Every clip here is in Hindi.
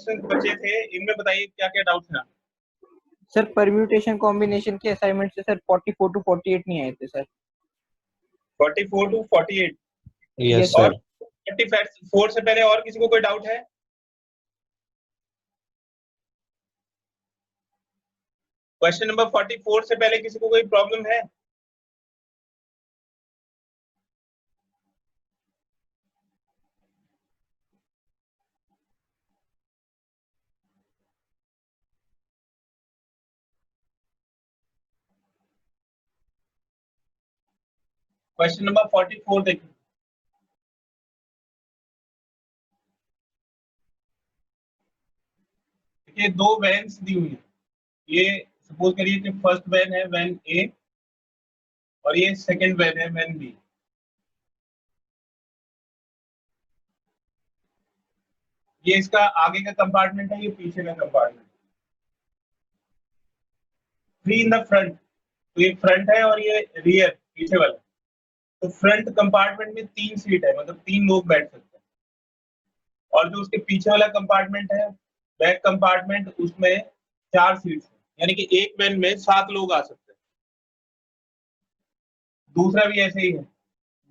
क्वेश्चन बचे थे, इनमें बताइए क्या क्या डाउट था। सर परम्यूटेशन कॉम्बिनेशन के असाइनमेंट से सर 44 to 48 नहीं आए थे सर। 44 to 48। यस और सर। 44 से पहले और किसी को कोई डाउट है? क्वेश्चन नंबर 44 से पहले किसी को कोई प्रॉब्लम है? क्वेश्चन नंबर 44 देखिए। देखिए दो वैन्स दी हुई है। ये सपोज करिए कि फर्स्ट वैन है वैन ए और ये सेकंड वैन है वैन बी। ये इसका आगे का कंपार्टमेंट है, ये पीछे का कंपार्टमेंट। 3 इन द फ्रंट, तो ये फ्रंट है और ये रियर पीछे वाला। तो फ्रंट कंपार्टमेंट में 3 सीट है, मतलब 3 लोग बैठ सकते हैं। और जो उसके पीछे वाला कंपार्टमेंट है बैक कंपार्टमेंट, उसमें 4 सीट्स है, यानी कि एक वैन में 7 लोग आ सकते हैं। दूसरा भी ऐसे ही है,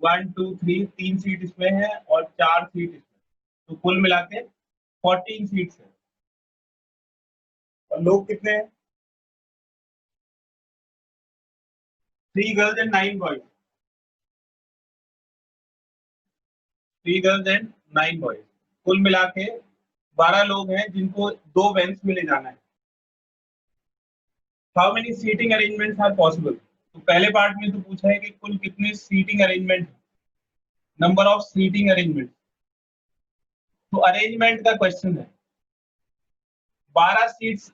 1 2 3 3 सीट इसमें है और 4 सीट इसमें, तो कुल मिला के 14 सीट्स है। और लोग कितने हैं? 3 girls and 9 boys. 3 girls and 9 boys, कुल मिला के 12 लोग हैं जिनको 2 वैन्स में ले जाना है। How many seating arrangements are possible? तो पहले पार्ट में तो पूछा है कि कुल कितने seating arrangement, number of seating arrangement. तो अरेंजमेंट का क्वेश्चन है, 12 सीट्स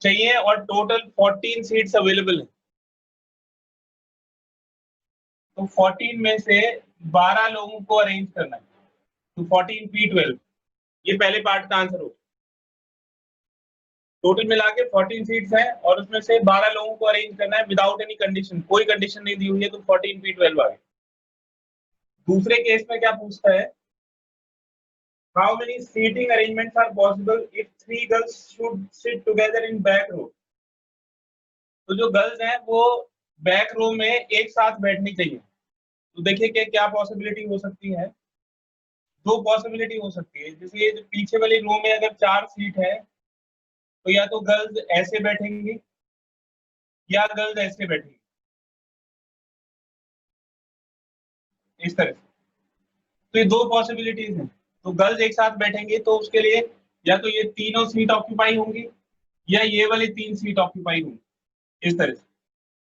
चाहिए और टोटल 14 सीट्स अवेलेबल है। तो 14 में से 12 लोगों को अरेंज करना है, तो 14 P12, ये पहले पार्ट का आंसर होगा। टोटल मिला के 14 सीट्स हैं और उसमें से 12 लोगों को अरेंज करना है विदाउट एनी कंडीशन, कोई कंडीशन नहीं दी हुई है, तो 14 P12 आ गया। दूसरे केस में क्या पूछता है, how many seating arrangements are possible if 3 girls should sit together in back row? तो जो गर्ल्स हैं वो बैक रो में एक साथ बैठनी चाहिए। तो देखिए कि क्या पॉसिबिलिटी हो सकती है। 2 पॉसिबिलिटी हो सकती है, जैसे ये जो पीछे वाली रो में अगर 4 सीट है तो या तो गर्ल्स ऐसे बैठेंगी या गर्ल्स ऐसे बैठेंगी, इस तरह से। तो ये 2 पॉसिबिलिटीज हैं। तो गर्ल्स एक साथ बैठेंगे तो उसके लिए या तो ये तीनों सीट ऑक्यूपाई होंगी या ये वाली 3 सीट ऑक्यूपाई होंगी, इस तरह से।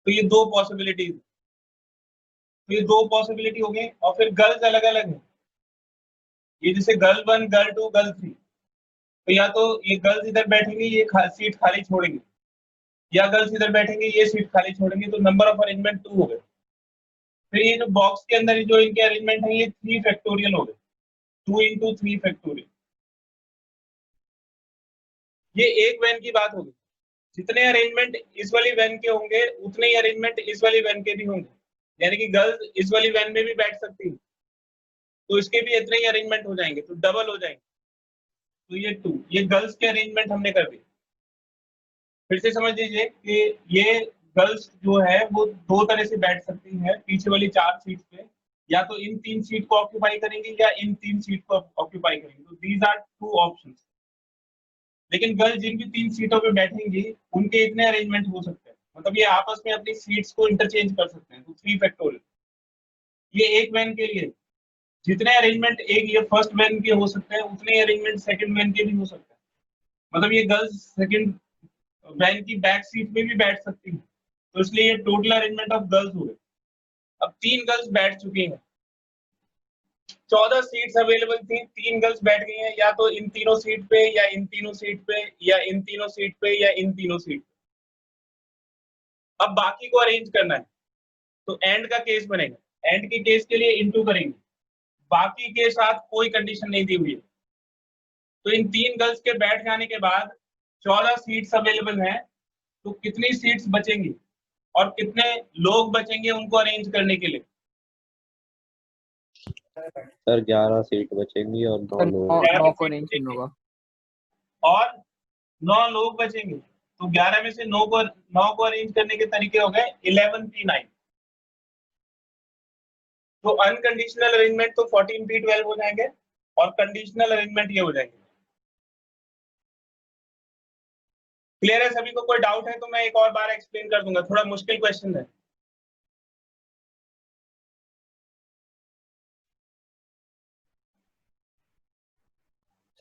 तो ये 2 पॉसिबिलिटीज, तो ये 2 पॉसिबिलिटी हो गई। और फिर गर्ल्स अलग अलग है, ये जैसे गर्ल 1 गर्ल 2 गर्ल 3, तो या तो ये गर्ल्स इधर बैठेंगे ये सीट खाली छोड़ेंगे, या गर्ल्स इधर बैठेंगे ये सीट खाली छोड़ेंगे, तो नंबर ऑफ अरेंजमेंट 2 हो गए। फिर ये जो बॉक्स के अंदर जो इनके अरेंजमेंट है ये 3 फैक्टोरियल हो गए, 2 into 3 फैक्टोरियल। ये एक वैन की बात होगी, जितने अरेंजमेंट इस वाली वैन के होंगे उतने ही अरेंजमेंट इस वाली वैन के भी होंगे, यानी कि गर्ल्स इस वाली वैन में भी बैठ सकती है तो इसके भी इतने ही अरेंजमेंट हो जाएंगे, तो डबल हो जाएंगे। तो ये 2, ये गर्ल्स के अरेंजमेंट हमने कर दिए। फिर से समझ लीजिए कि ये गर्ल्स जो है वो 2 तरह से बैठ सकती हैं पीछे वाली 4 सीट पे, या तो इन 3 सीट को ऑक्यूपाई करेंगी या इन 3 सीट को ऑक्यूपाई करेंगी, तो दीज आर 2 ऑप्शंस। लेकिन गर्ल्स जिन भी 3 सीटों पे बैठेंगी उनके इतने अरेंजमेंट हो सकते हैं, मतलब ये आपस में अपनी सीट्स को इंटरचेंज कर सकते हैं, तो 3 फैक्टोरियल। ये एक वैन के लिए जितने अरेंजमेंट एक ये फर्स्ट वैन के हो सकते हैं उतने ही अरेंजमेंट सेकंड वैन के भी हो सकते हैं, मतलब ये गर्ल्स सेकंड वैन की बैक सीट में भी बैठ सकती हैं, तो इसलिए ये टोटल अरेंजमेंट ऑफ गर्ल्स हो गए। अब 3 गर्ल्स बैठ चुकी हैं, 14 सीट्स अवेलेबल थी, 3 गर्ल्स बैठ गई हैं या तो इन तीनों सीट पे या इन तीनों सीट पे या इन तीनों सीट पे या इन तीनों सीट पे। अब बाकी को अरेंज करना है, तो एंड का केस बनेगा, एंड के केस के लिए इनटू करेंगे, बाकी के साथ कोई कंडीशन नहीं दी हुई है। तो इन 3 गर्ल्स के बैठ जाने के बाद 14 सीट्स अवेलेबल हैं, तो कितनी सीट्स बचेंगी और कितने लोग बचेंगे उनको अरेंज करने के लिए? सर 11 सीट बचेंगी और 9 लोग। 9 को अरेंज करना होगा। और 9 लोग बचेंगे, तो 11 में से 9 को अरेंज करने के तरीके हो गए 11p9। तो अनकंडीशनल अरेंजमेंट तो 14p12 हो जाएंगे और कंडीशनल अरेंजमेंट ये हो जाएंगे। क्लियर है सभी को? कोई डाउट है तो मैं एक और बार एक्सप्लेन कर दूंगा, थोड़ा मुश्किल क्वेश्चन है।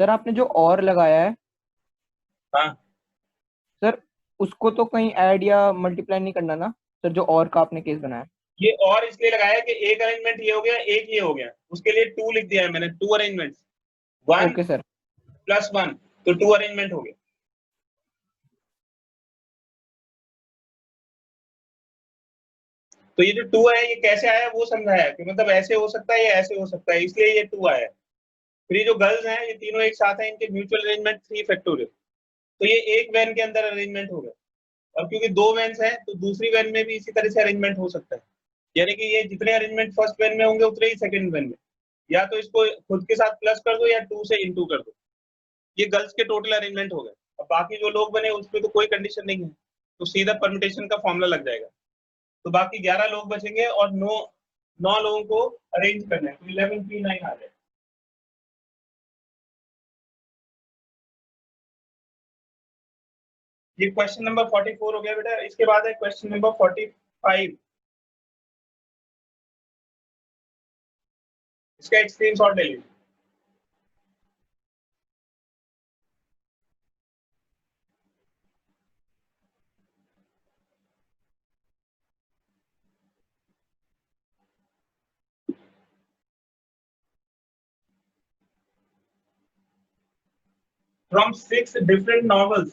सर आपने जो और लगाया है हाँ, सर, उसको तो कहीं ऐड या मल्टीप्लाई नहीं करना ना सर, जो और का आपने केस बनाया? ये और इसलिए लगाया कि एक अरेंजमेंट ये हो गया, एक ये हो गया, उसके लिए 2 लिख दिया है मैंने, 2 अरेंजमेंट, 1 ओके सर। + 1, तो 2 अरेंजमेंट हो गए। तो ये जो 2 है ये कैसे आया वो समझाया कि मतलब ऐसे हो सकता है या ऐसे हो सकता है, इसलिए ये 2 आया है। फिर ये जो गर्ल्स हैं ये तीनों एक साथ हैं, इनके म्यूचुअल अरेंजमेंट 3 फैक्टोरियल, तो ये एक वैन के अंदर अरेंजमेंट हो गया। और क्योंकि 2 वैन्स हैं तो दूसरी वैन में भी इसी तरह से अरेंजमेंट हो सकता है, यानी कि ये जितने अरेंजमेंट फर्स्ट वैन में होंगे उतने ही सेकंड वैन में, या तो इसको खुद के साथ प्लस कर दो या 2 से इनटू कर दो। ये गर्ल्स के टोटल अरेंजमेंट हो गए। अब बाकी जो लोग बने उसमें तो कोई कंडीशन नहीं है, तो सीधा परम्यूटेशन का फॉर्मूला लग जाएगा। तो बाकी 11 लोग बचेंगे और 9 लोगों को अरेंज करना है, तो 11p9 आ जाए। ये क्वेश्चन नंबर 44 हो गया बेटा। इसके बाद है क्वेश्चन नंबर 45। इसका एक स्क्रीनशॉट ले लीजिए। फ्रॉम 6 डिफरेंट नॉवेल्स,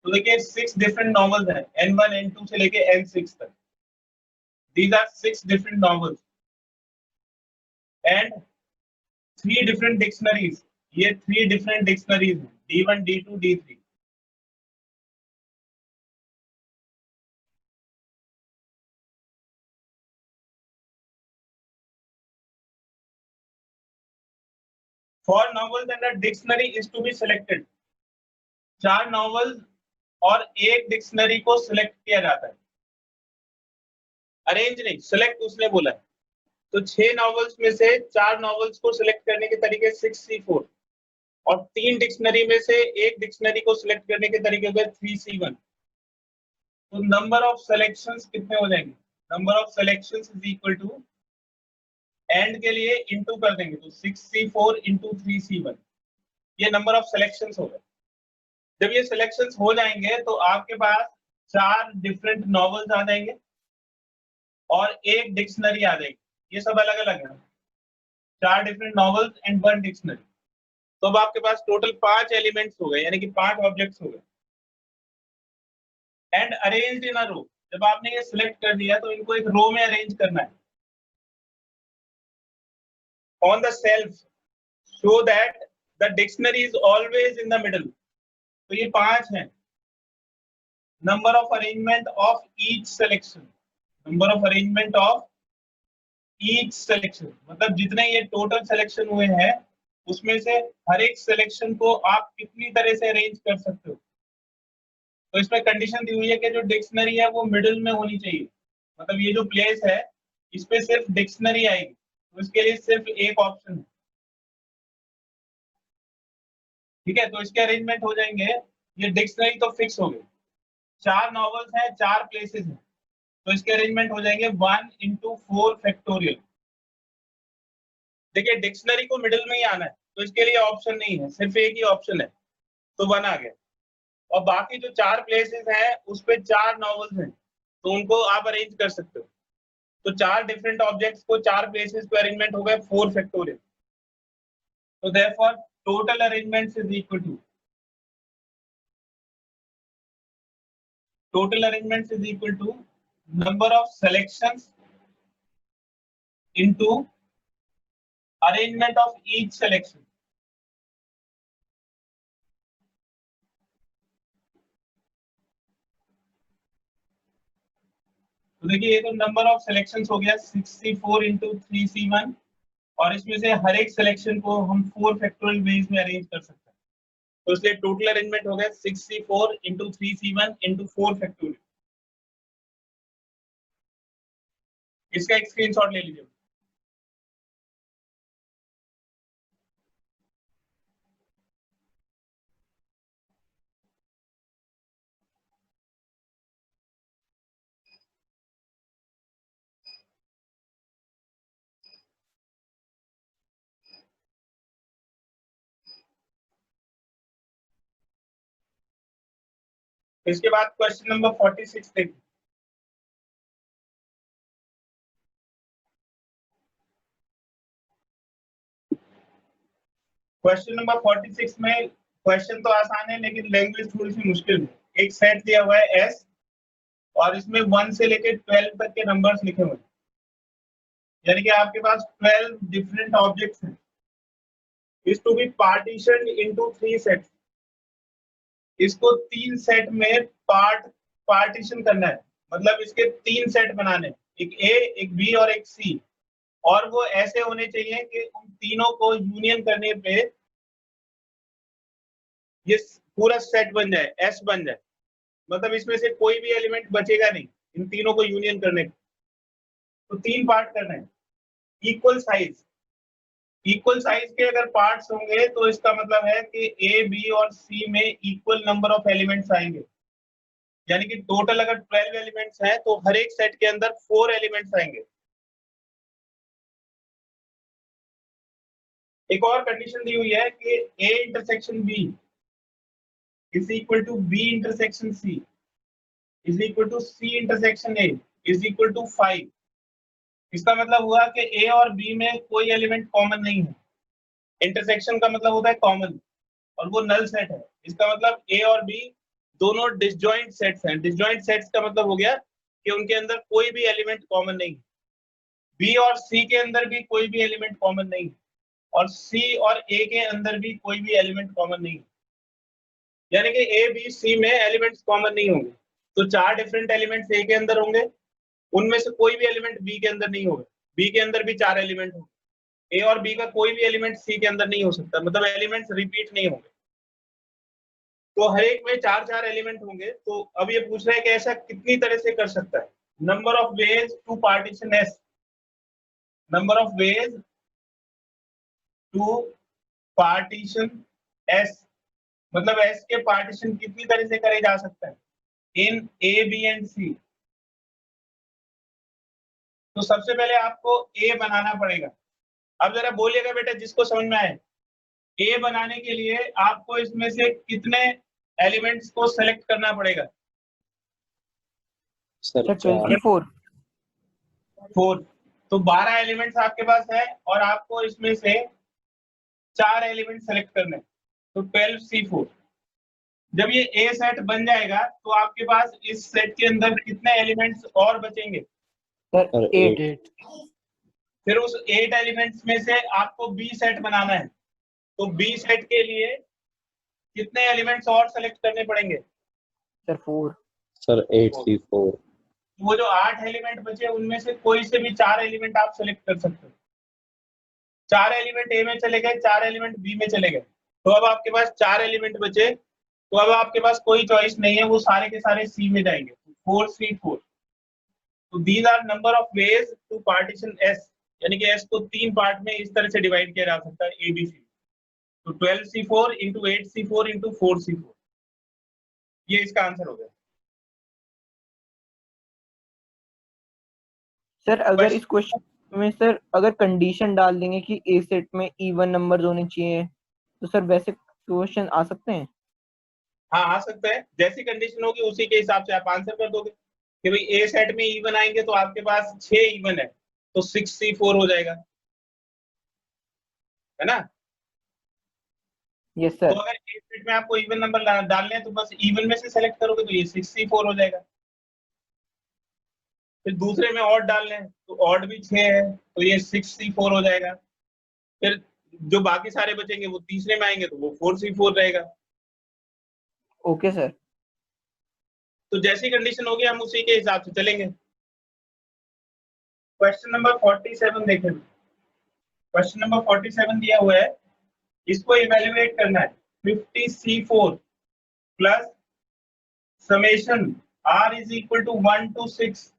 तो देखिए 6 डिफरेंट नॉवेल्स हैं, N1 N2 से लेके N6 तक। These are 6 different novels and 3 different dictionaries. ये 3 डिफरेंट डिक्शनरीज हैं, D1 D2 D3। Four novels and a dictionary is to be selected. 4 novels और एक डिक्शनरी को सिलेक्ट किया जाता है, अरेंज नहीं, सिलेक्ट उसने बोला है। तो 6 नॉवेल्स में से 4 नॉवेल्स को सिलेक्ट करने के तरीके 6C4, और 3 डिक्शनरी में से एक डिक्शनरी को सिलेक्ट करने के तरीके हो गए 3C1। तो नंबर ऑफ सिलेक्शंस कितने हो जाएंगे? Number of selections is equal to, and के लिए इनटू कर देंगे तो 6C4 इंटू 3C1, ये नंबर ऑफ सिलेक्शंस हो गए। जब ये सिलेक्शंस हो जाएंगे तो आपके पास 4 डिफरेंट नॉवेल्स आ जाएंगे और एक डिक्शनरी आ जाएगी, ये सब अलग अलग है। 4 डिफरेंट नॉवेल्स एंड 1 डिक्शनरी, तो अब आपके पास टोटल 5 एलिमेंट्स हो गए, यानी कि 5 ऑब्जेक्ट्स हो गए। एंड अरेंज्ड इन अ रो, जब आपने ये सिलेक्ट कर दिया तो इनको एक रो में अरेंज करना है on the self, so that the dictionary is always in the middle. तो ये 5 हैं। Number of arrangement of each selection, number of arrangement of each selection, मतलब जितने ये टोटल सिलेक्शन हुए हैं उसमें से हर एक सिलेक्शन को आप कितनी तरह से अरेंज कर सकते हो। तो इसमें कंडीशन दी हुई है कि जो डिक्शनरी है वो मिडिल में होनी चाहिए, मतलब ये जो प्लेस है इस पे सिर्फ डिक्शनरी आएगी, तो इसके लिए सिर्फ एक ऑप्शन है। ठीक है, तो इसके अरेंजमेंट हो जाएंगे। ये डिक्शनरी तो फिक्स हो गई, 4 नॉवेल्स हैं, 4 प्लेसेस हैं, तो इसके अरेंजमेंट हो जाएंगे 1 इंटू 4 फैक्टोरियल। देखिए डिक्शनरी को मिडिल में ही आना है, तो इसके लिए ऑप्शन नहीं है, सिर्फ एक ही ऑप्शन है, तो 1 आ गया। और बाकी जो 4 प्लेसेस हैं उस पे 4 नॉवेल्स हैं, तो उनको आप अरेंज कर सकते हो। तो 4 डिफरेंट ऑब्जेक्ट्स को 4 प्लेसेस पे अरेंजमेंट हो गए 4 फैक्टोरियल। तो therefore total arrangements is equal to, total arrangements is equal to number of selections into arrangement of each selection। तो देखिए ये तो नंबर ऑफ सिलेक्शंस हो गया 6C4 इंटू 3C1, और इसमें से हर एक सिलेक्शन को हम 4 फैक्टोरियल वेज में अरेंज कर सकते हैं। तो इसलिए टोटल अरेंजमेंट हो गया 6c4 into 3c1 into 4 factorial. इसका एक स्क्रीनशॉट ले लीजिए। इसके बाद क्वेश्चन नंबर 46 देखिए। क्वेश्चन नंबर 46 में क्वेश्चन तो आसान है लेकिन लैंग्वेज थोड़ी सी मुश्किल है। एक सेट दिया हुआ है एस और इसमें 1 से लेकर 12 तक के नंबर्स लिखे हुए हैं, यानी कि आपके पास 12 डिफरेंट ऑब्जेक्ट्स हैं। Is to be partition into 3 sets. इसको 3 सेट में पार्टीशन करना है, मतलब इसके 3 सेट बनाने हैं, एक ए, एक बी और एक सी। और वो ऐसे होने चाहिए कि उन तीनों को यूनियन करने पे ये पूरा सेट बन जाए, एस बन जाए। मतलब इसमें से कोई भी एलिमेंट बचेगा नहीं इन तीनों को यूनियन करने पे। तो 3 पार्ट करना है। इक्वल साइज के अगर पार्ट्स होंगे तो इसका मतलब है कि ए, बी और सी में इक्वल नंबर ऑफ एलिमेंट्स आएंगे। यानी कि टोटल अगर 12 एलिमेंट्स हैं तो हर एक सेट के अंदर 4 एलिमेंट्स आएंगे। एक और कंडीशन दी हुई है कि A intersection B is equal to B intersection C is equal to C intersection A is equal to 5। इसका मतलब हुआ कि ए और बी में कोई एलिमेंट कॉमन नहीं है। इंटरसेक्शन का मतलब होता है कॉमन, और वो नल सेट है। इसका मतलब ए और बी दोनों डिसजॉइंट सेट्स हैं। डिसजॉइंट सेट्स का मतलब हो गया कि उनके अंदर कोई भी एलिमेंट कॉमन नहीं है। बी और सी के अंदर भी कोई भी एलिमेंट कॉमन नहीं है, और सी और ए के अंदर भी कोई भी एलिमेंट कॉमन नहीं है। यानी कि ए, बी, सी में एलिमेंट्स कॉमन नहीं होंगे। तो 4 डिफरेंट एलिमेंट्स ए के अंदर होंगे, उनमें से कोई भी एलिमेंट बी के अंदर नहीं होगा। बी के अंदर भी 4 एलिमेंट होंगे। ए और बी का कोई भी एलिमेंट सी के अंदर नहीं हो सकता, मतलब एलिमेंट्स रिपीट नहीं होंगे। तो हर एक में 4-4 एलिमेंट होंगे। तो अब ये पूछ रहा है कि ऐसा कितनी तरह से कर सकता है। Number of ways to partition S, number of ways to partition S, मतलब एस के पार्टीशन कितनी तरह से करे जा सकता है इन ए, बी एंड सी। तो सबसे पहले आपको ए बनाना पड़ेगा। अब जरा बोलिएगा बेटा जिसको समझ में आए, ए बनाने के लिए आपको इसमें से कितने एलिमेंट्स को सेलेक्ट करना पड़ेगा? सर 24। 4। तो 12 एलिमेंट्स आपके पास है और आपको इसमें से 4 एलिमेंट सेलेक्ट करने, तो 12c4। जब ये ए सेट बन जाएगा तो आपके पास इस सेट के अंदर कितने एलिमेंट्स और बचेंगे? सर 8। फिर उस 8 एलिमेंट्स में से आपको बी सेट बनाना है। तो बी सेट के लिए कितने एलिमेंट्स और सेलेक्ट करने पड़ेंगे? सर 4। Sir 8c4। वो जो 8 एलिमेंट बचे उनमें से कोई से भी 4 एलिमेंट आप सेलेक्ट कर सकते हो। 4 एलिमेंट ए में चले गए, 4 एलिमेंट बी में चले गए, तो अब आपके पास 4 एलिमेंट बचे। तो अब आपके पास कोई चॉइस नहीं है, वो सारे के सारे सी में जाएंगे। 4c4। तो these are number of ways to partition S, यानी कि एस को 3 पार्ट में इस तरह से डिवाइड किया जा सकता है, ए बी सी। तो 12c4 into 8c4 into 4c4, ये इसका आंसर हो गया। सर अगर इस क्वेश्चन में सर अगर कंडीशन डाल देंगे कि ए सेट में इवन नंबर्स होने चाहिए, तो सर वैसे क्वेश्चन आ सकते हैं? हाँ, आ सकता है। जैसी कंडीशन होगी उसी के हिसाब से आप आंसर कर दोगे कि भाई ए सेट में इवन आएंगे तो आपके पास 6 इवन है, तो 6c4 हो जाएगा, है ना? यस तो सर। अगर ए सेट में आपको इवन नंबर डालने हैं तो बस इवन में से सेलेक्ट करोगे तो ये 6c4 हो जाएगा। फिर दूसरे में ऑड डालने हैं तो ऑड भी 6 है, तो ये 6c4 हो जाएगा। फिर जो बाकी सारे बचेंगे वो तीसरे में आएंगे तो वो 4c4 रहेगा। Okay sir. तो जैसी कंडीशन होगी हम उसी के हिसाब से चलेंगे। क्वेश्चन नंबर 47 देखें। क्वेश्चन नंबर 47 दिया हुआ है, इसको इवेल्युएट करना है। 50C4 plus summation R is equal to 1 to 6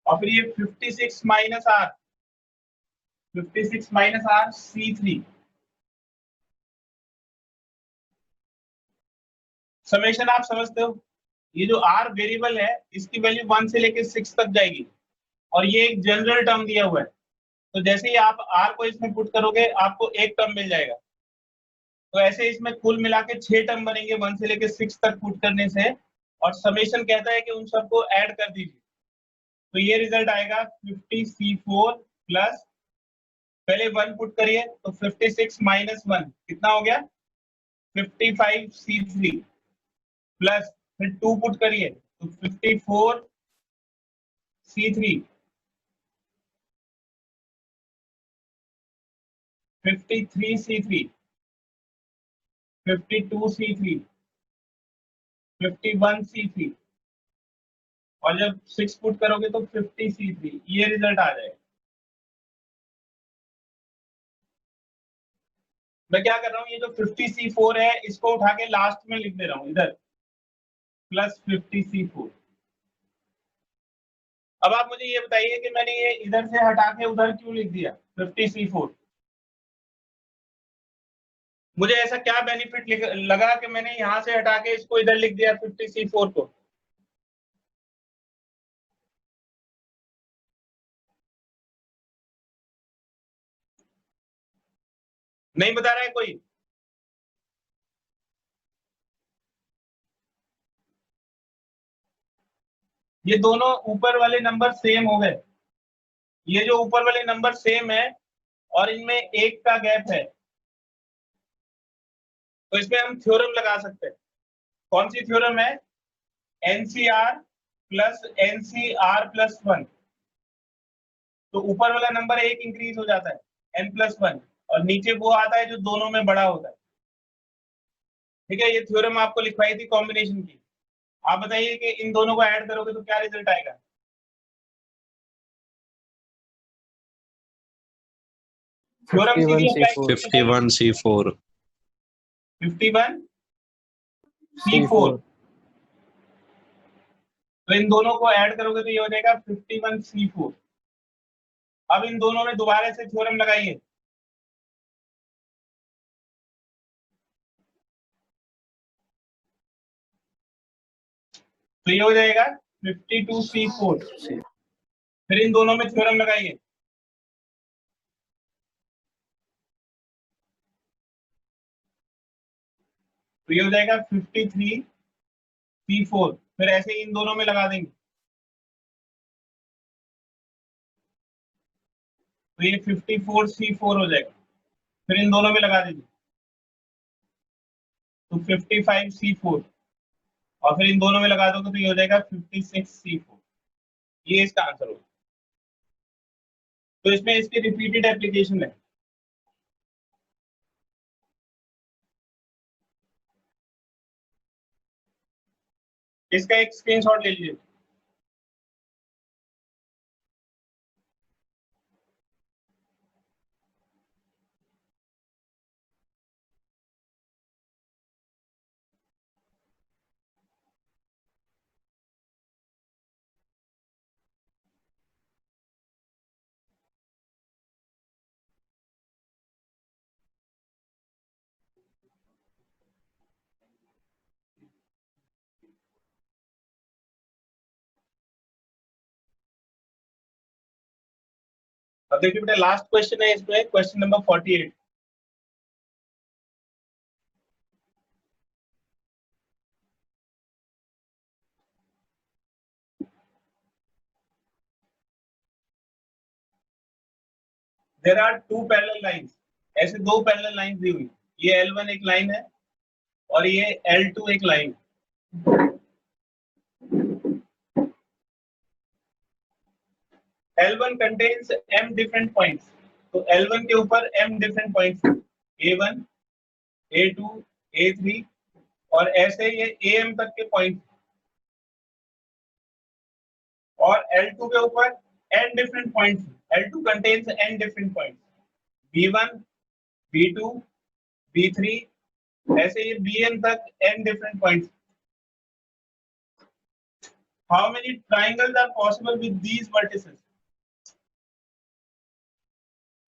और फिर ये 56 माइनस R C3 समेशन आप समझते हो, ये जो R वेरिएबल है इसकी वैल्यू 1 से लेके 6 तक जाएगी और ये एक जनरल टर्म दिया हुआ है, तो जैसे ही आप R को इसमें पुट करोगे आपको एक टर्म मिल जाएगा। तो ऐसे इसमें कुल मिला के 6 टर्म बनेंगे 1 से लेके 6 तक पुट करने से, और समेशन कहता है कि उन सबको ऐड कर दीजिए। तो ये रिजल्ट आएगा 50C4 प्लस, पहले 1 पुट करिए तो 56 माइनस 1 कितना हो गया 55C3 प्लस फिर 2 पुट करिए तो 54C3 53C3 52C3 51C3 और जब 6 पुट करोगे तो 50C3, ये रिजल्ट आ जाएगा। मैं क्या कर रहा हूँ, ये जो 50C4 है इसको उठा के लास्ट में लिख दे रहा हूँ इधर प्लस 50C4। अब आप मुझे ये बताइए कि मैंने ये इधर से हटा के उधर क्यों लिख दिया 50C4? मुझे ऐसा क्या बेनिफिट लगा कि मैंने यहां से हटा के इसको इधर लिख दिया 50C4 को? नहीं बता रहा है कोई? ये दोनों ऊपर वाले नंबर सेम हो गए, ये जो ऊपर वाले नंबर सेम है और इनमें एक का गैप है, तो इसमें हम थ्योरम लगा सकते हैं। कौन सी थ्योरम है? NCR plus NCR plus 1। तो ऊपर वाला नंबर एक इंक्रीज हो जाता है n+1 और नीचे वो आता है जो दोनों में बड़ा होता है। ठीक है, ये थ्योरम आपको लिखवाई थी कॉम्बिनेशन की। आप बताइए कि इन दोनों को ऐड करोगे तो क्या रिजल्ट आएगा? थ्योरम सीधी अप्लाई 51C4 51C4। तो इन दोनों को ऐड करोगे तो ये हो जाएगा 51C4। अब इन दोनों में दोबारा से थ्योरम लगाइए। तो ये हो जाएगा 52C4। फिर इन दोनों में थ्योरम लगाइए। तो ये हो जाएगा 53C4। फिर ऐसे ही इन दोनों में लगा देंगे तो ये 54C4 हो जाएगा। फिर इन दोनों में लगा दीजिए तो 55C4 और फिर इन दोनों में लगा दोगे तो ये हो जाएगा 56C4। ये इसका आंसर होगा। तो इसमें इसकी रिपीटेड एप्लीकेशन है। इसका एक स्क्रीनशॉट ले लीजिए। अब देखिए बेटा, लास्ट क्वेश्चन है इसमें, question number 48। There are two parallel lines. ऐसे दो पैरेलल लाइंस दी हुई, ये L1 एक लाइन है और ये L2 एक line. L1 contains m different points। तो L1 के ऊपर m different points, A1, A2, A3 और ऐसे ये AM तक के पॉइंट। और L2 के ऊपर n different points, L2 contains n different points, B1, B2, B3, ऐसे ये Bn तक n different points. How many triangles are possible with these vertices?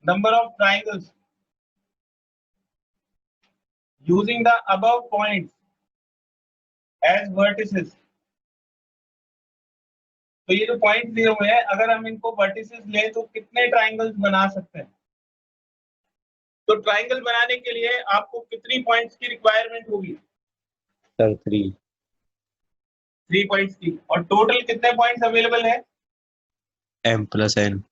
Number of triangles using the above points as vertices. तो ये जो पॉइंट दिए हुए हैं, अगर हम इनको वर्टिसेस ले तो कितने ट्राइंगल्स बना सकते हैं? तो ट्राइंगल बनाने के लिए आपको कितनी पॉइंट्स की रिक्वायरमेंट होगी? सर 3 पॉइंट्स की। और टोटल कितने पॉइंट्स अवेलेबल है? m plus n।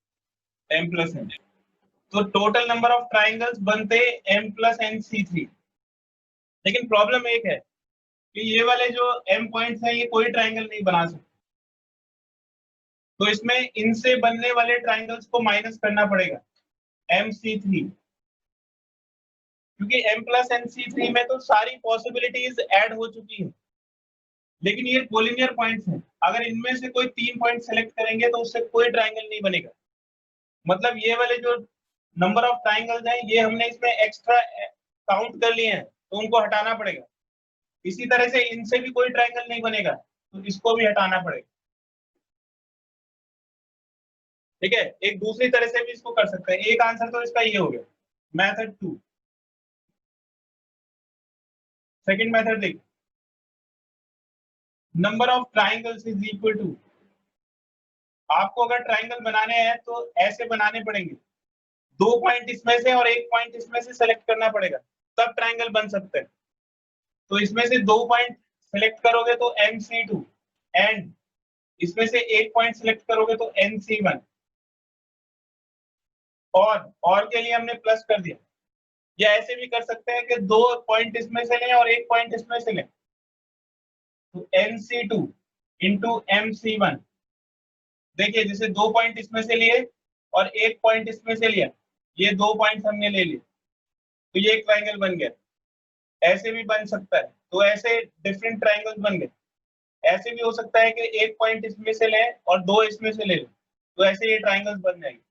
तो टोटल नंबर ऑफ ट्राइंगल्स बनते m plus n c3। लेकिन प्रॉब्लम एक है कि ये वाले जो m पॉइंट्स हैं ये कोई ट्राइंगल नहीं बना सकते, तो इसमें इनसे बनने वाले ट्राइंगल्स को माइनस करना पड़ेगा mc3, क्योंकि m plus nc3 में तो सारी पॉसिबिलिटीज ऐड हो चुकी है, लेकिन ये कोलिनियर पॉइंट्स हैं। अगर इनमें से कोई 3 पॉइंट सेलेक्ट करेंगे तो उससे कोई ट्राइंगल नहीं बनेगा। मतलब ये वाले जो नंबर ऑफ ट्राइंगल्स हैं ये हमने इसमें एक्स्ट्रा काउंट कर लिए हैं, तो उनको हटाना पड़ेगा। इसी तरह से इनसे भी कोई ट्राइंगल नहीं बनेगा, तो इसको भी हटाना पड़ेगा। ठीक है, एक दूसरी तरह से भी इसको कर सकते हैं। एक आंसर तो इसका ये हो गया, मेथड 2। सेकंड मेथड देखिए, number of triangles is equal to, आपको अगर ट्राइंगल बनाने हैं तो ऐसे बनाने पड़ेंगे, 2 पॉइंट इसमें से और 1 पॉइंट इसमें से सेलेक्ट करना पड़ेगा, तब ट्राइंगल बन सकते हैं। तो इसमें से 2 पॉइंट सेलेक्ट करोगे तो MC2, एंड इसमें से 1 पॉइंट सेलेक्ट करोगे तो NC1, और के लिए हमने प्लस कर दिया। या ऐसे भी कर सकते हैं कि 2 पॉइंट इसमें से लें और 1 पॉइंट इसमें से लें, तो NC2 इंटू MC1। देखिए, जैसे 2 पॉइंट इसमें से लिए और 1 पॉइंट इसमें से लिया, ये 2 पॉइंट हमने ले लिए, तो ये एक ट्राइंगल बन गया। ऐसे भी बन सकता है, तो ऐसे डिफरेंट ट्राइंगल्स बन गए। ऐसे भी हो सकता है कि 1 पॉइंट इसमें से लें और 2 इसमें से ले लें, तो ऐसे ये ट्राइंगल्स बन जाएंगे।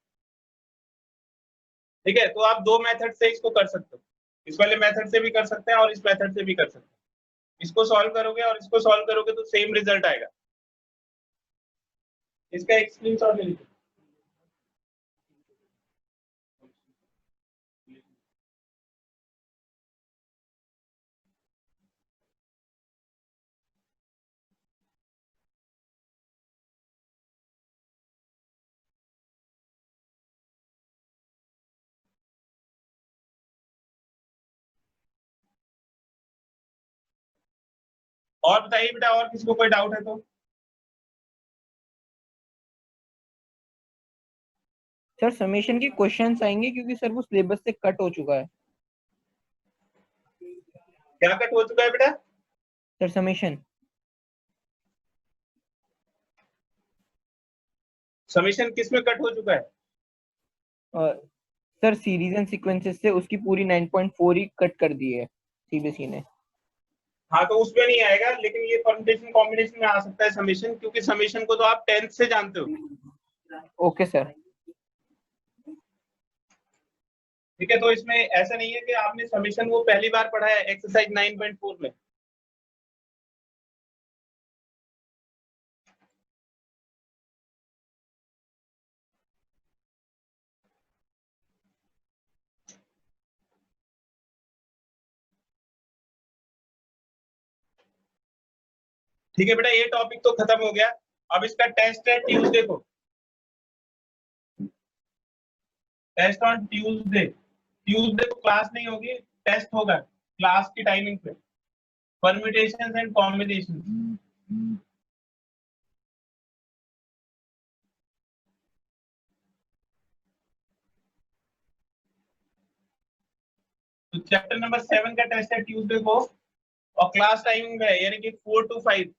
ठीक है, तो आप 2 मेथड से इसको कर सकते हो, इस वाले मेथड से भी कर सकते हैं और इस मेथड से भी कर सकते हैं। इसको सॉल्व करोगे और इसको सॉल्व करोगे तो सेम रिजल्ट आएगा। इसका एक स्क्रीनशॉट ले लीजिए। और बताइए बेटा, और किसी को कोई डाउट है तो? सर समेशन के क्वेश्चंस आएंगे क्योंकि सर वो सिलेबस से कट हो चुका है। क्या कट हो चुका है बेटा? सर समेशन किस में कट हो चुका है? सर सीरीज एंड सीक्वेंसेस से उसकी पूरी 9.4 ही कट कर दी है सीबीएसई ने। हाँ, तो उसमें नहीं आएगा, लेकिन ये परम्यूटेशन कॉम्बिनेशन में आ सकता है समेशन, क्योंकि समेशन को तो आप 10th से जानते हो। Okay sir. ठीक है, तो इसमें ऐसा नहीं है कि आपने समेशन वो पहली बार पढ़ा है एक्सरसाइज 9.4 में। ठीक है बेटा, ये टॉपिक तो खत्म हो गया। अब इसका टेस्ट है ट्यूसडे को, टेस्ट ऑन ट्यूसडे। ट्यूसडे को क्लास नहीं होगी, टेस्ट होगा क्लास की टाइमिंग पे, परम्यूटेशंस एंड कॉम्बिनेशंस। तो चैप्टर नंबर 7 का टेस्ट है ट्यूसडे को, और क्लास टाइमिंग है यानी कि 4 to 5।